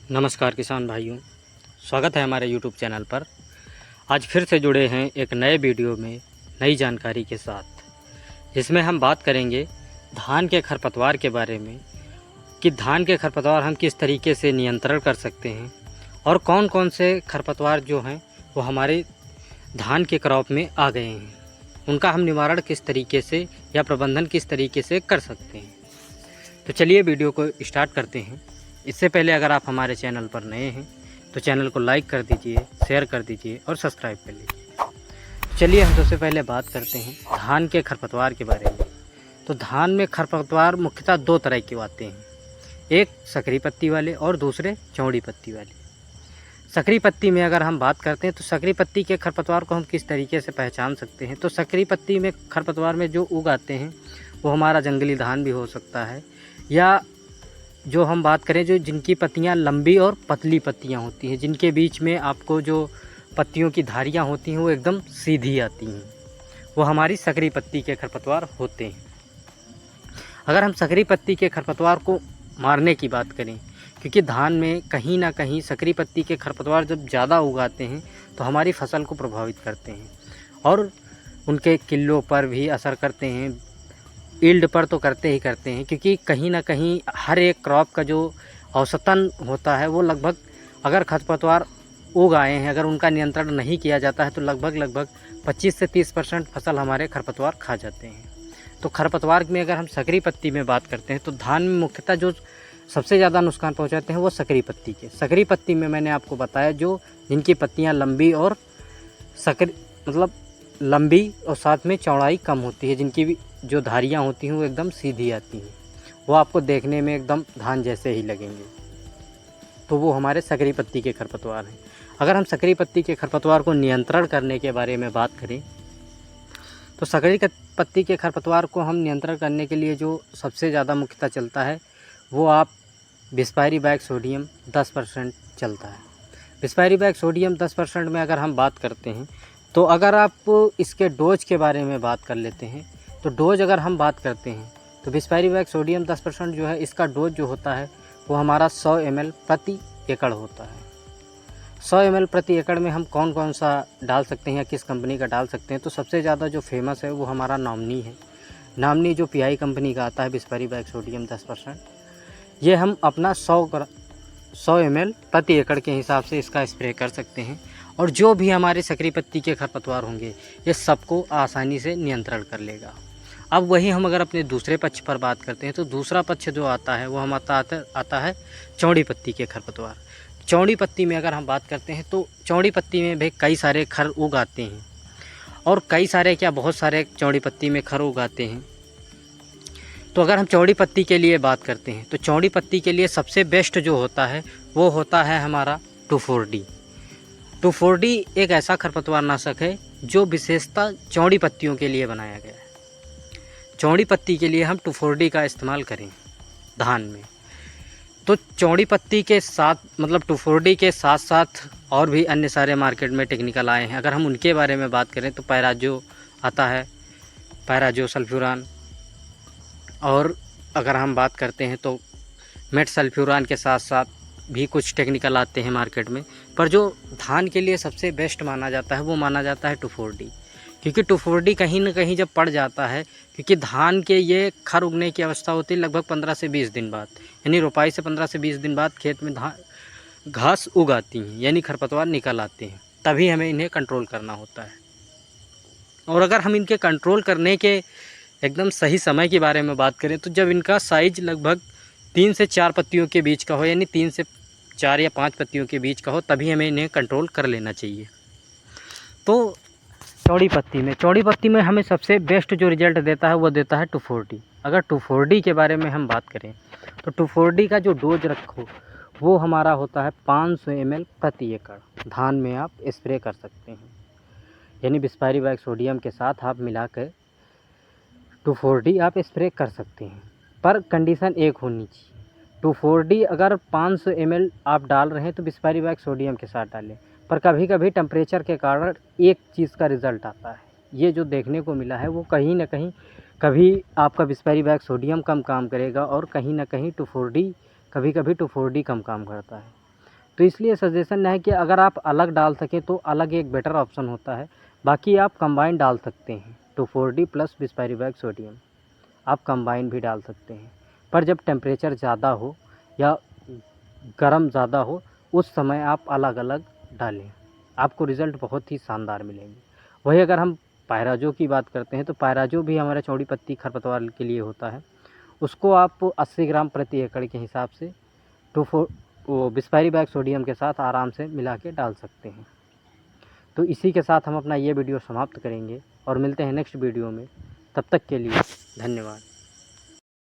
नमस्कार किसान भाइयों, स्वागत है हमारे YouTube चैनल पर। आज फिर से जुड़े हैं एक नए वीडियो में नई जानकारी के साथ, जिसमें हम बात करेंगे धान के खरपतवार के बारे में कि धान के खरपतवार हम किस तरीके से नियंत्रण कर सकते हैं और कौन कौन से खरपतवार जो हैं वो हमारे धान के क्रॉप में आ गए हैं, उनका हम निवारण किस तरीके से या प्रबंधन किस तरीके से कर सकते हैं। तो चलिए वीडियो को स्टार्ट करते हैं। इससे पहले अगर आप हमारे चैनल पर नए हैं तो चैनल को लाइक कर दीजिए, शेयर कर दीजिए और सब्सक्राइब कर लीजिए। चलिए हम सबसे पहले बात करते हैं धान के खरपतवार के बारे में। तो धान में खरपतवार मुख्यतः दो तरह के आते हैं, एक सकरी पत्ती वाले और दूसरे चौड़ी पत्ती वाले। सकरी पत्ती में अगर हम बात करते हैं तो सकरी पत्ती के खरपतवार को हम किस तरीके से पहचान सकते हैं। तो सकरी पत्ती में खरपतवार में जो उग आते हैं वो हमारा जंगली धान भी हो सकता है, या जो हम बात करें जो जिनकी पत्तियां लंबी और पतली पत्तियां होती हैं, जिनके बीच में आपको जो पत्तियों की धारियां होती हैं वो एकदम सीधी आती हैं, वो हमारी सकरी पत्ती के खरपतवार होते हैं। अगर हम सकरी पत्ती के खरपतवार को मारने की बात करें, क्योंकि धान में कहीं ना कहीं सकरी पत्ती के खरपतवार जब ज़्यादा उगाते हैं तो हमारी फसल को प्रभावित करते हैं और उनके किलो पर भी असर करते हैं, ईल्ड पर तो करते ही करते हैं। क्योंकि कहीं ना कहीं हर एक क्रॉप का जो औसतन होता है वो लगभग, अगर खरपतवार उग आए हैं, अगर उनका नियंत्रण नहीं किया जाता है तो लगभग 25 से 30% फसल हमारे खरपतवार खा जाते हैं। तो खरपतवार में अगर हम सकरी पत्ती में बात करते हैं तो धान में मुख्यतः जो सबसे ज़्यादा नुकसान पहुँचाते हैं वो सकरी पत्ती के। सकरी पत्ती में मैंने आपको बताया जो जिनकी पत्तियाँ लंबी और लंबी और साथ में चौड़ाई कम होती है, जिनकी भी जो धारियाँ होती हैं वो एकदम सीधी आती हैं, वो आपको देखने में एकदम धान जैसे ही लगेंगे, तो वो हमारे सकरी पत्ती के खरपतवार हैं। अगर हम सकरी पत्ती के खरपतवार को नियंत्रण करने के बारे में बात करें तो सकरी पत्ती के खरपतवार को हम नियंत्रण करने के लिए जो सबसे ज़्यादा मुख्यतः चलता है वो आप बिस्पायरीबैक सोडियम 10% चलता है। बिस्पायरीबैक सोडियम 10% में अगर हम बात करते हैं तो अगर आप इसके डोज के बारे में बात कर लेते हैं तो डोज अगर हम बात करते हैं तो बिस्पायरीबैक सोडियम 10% जो है इसका डोज जो होता है वो हमारा 100 ml प्रति एकड़ होता है। 100 ml प्रति एकड़ में हम कौन कौन सा डाल सकते हैं या किस कंपनी का डाल सकते हैं। तो सबसे ज़्यादा जो फेमस है वो हमारा नामनी है। नामनी जो PI कंपनी का आता है बिस्पायरीबैक सोडियम 10%, ये हम अपना 100 ml प्रति एकड़ के हिसाब से इसका स्प्रे कर सकते हैं और जो भी हमारे सकरी पत्ती के खरपतवार होंगे ये सबको आसानी से नियंत्रण कर लेगा। अब वही हम अगर अपने दूसरे पक्ष पर बात करते हैं तो दूसरा पक्ष जो आता है वो हम आता है चौड़ी पत्ती के खरपतवार। चौड़ी पत्ती में अगर हम बात करते हैं तो चौड़ी पत्ती में भी कई सारे खर उग आते हैं और कई सारे क्या बहुत सारे चौड़ी पत्ती में खर उग आते हैं। तो अगर हम चौड़ी पत्ती के लिए बात करते हैं तो चौड़ी पत्ती के लिए सबसे बेस्ट जो होता है वो होता है हमारा 2,4-D। 2,4-D एक ऐसा खरपतवार नाशक है जो विशेषता चौड़ी पत्तियों के लिए बनाया गया है। चौड़ी पत्ती के लिए हम 2,4-D का इस्तेमाल करें धान में तो चौड़ी पत्ती के साथ 2,4-D के साथ साथ और भी अन्य सारे मार्केट में टेक्निकल आए हैं। अगर हम उनके बारे में बात करें तो पैराजो आता है, पैराजो सल्फ्यूरान, और अगर हम बात करते हैं तो मेट सल्फ्यूरान के साथ साथ भी कुछ टेक्निकल आते हैं मार्केट में। पर जो धान के लिए सबसे बेस्ट माना जाता है वो माना जाता है 2,4-D, क्योंकि 2,4-D कहीं ना कहीं जब पड़ जाता है, क्योंकि धान के ये खर उगने की अवस्था होती है लगभग 15 से 20 दिन बाद, यानी रोपाई से 15 से 20 दिन बाद खेत में घास उग आती हैं, यानी खरपतवार निकल आते हैं, तभी हमें इन्हें कंट्रोल करना होता है। और अगर हम इनके कंट्रोल करने के एकदम सही समय के बारे में बात करें तो जब इनका साइज लगभग 3 से 4 पत्तियों के बीच का हो, यानी 3 से 4 या 5 पत्तियों के बीच का हो, तभी हमें इन्हें कंट्रोल कर लेना चाहिए। तो चौड़ी पत्ती में हमें सबसे बेस्ट जो रिज़ल्ट देता है वो देता है 2,4-D। अगर 2,4-D के बारे में हम बात करें तो 2,4-D का जो डोज रखो वो हमारा होता है 500 ml प्रति एकड़ धान में आप स्प्रे कर सकते हैं, यानी बिस्पायरीबैक सोडियम के साथ आप मिलाकर 2,4-D आप स्प्रे कर सकते हैं। पर कंडीशन एक होनी चाहिए, 2,4-D अगर 500 ml आप डाल रहे हैं तो बिस्पायरीबैक सोडियम के साथ डालें। पर कभी कभी टेम्परेचर के कारण एक चीज़ का रिज़ल्ट आता है, ये जो देखने को मिला है वो कहीं ना कहीं कभी आपका बिस्पायरीबैक सोडियम कम काम करेगा और कहीं ना कहीं 2,4-D कभी कभी 2,4-D कम काम करता है। तो इसलिए सजेशन है कि अगर आप अलग डाल सकें तो अलग एक बेटर ऑप्शन होता है। बाकी आप कंबाइन डाल सकते हैं 2,4-D प्लस बिस्पेरिवेग सोडियम, आप कंबाइन भी डाल सकते हैं। पर जब टेम्परेचर ज़्यादा हो या गर्म ज़्यादा हो उस समय आप अलग अलग डालें, आपको रिज़ल्ट बहुत ही शानदार मिलेंगे। वही अगर हम पायराजो की बात करते हैं तो पायराजो भी हमारा चौड़ी पत्ती खरपतवार के लिए होता है। उसको आप 80 ग्राम प्रति एकड़ के हिसाब से 24 वो बिस्पेरिवेग सोडियम के साथ आराम से मिला के डाल सकते हैं। तो इसी के साथ हम अपना ये वीडियो समाप्त करेंगे और मिलते हैं नेक्स्ट वीडियो में। तब तक के लिए धन्यवाद।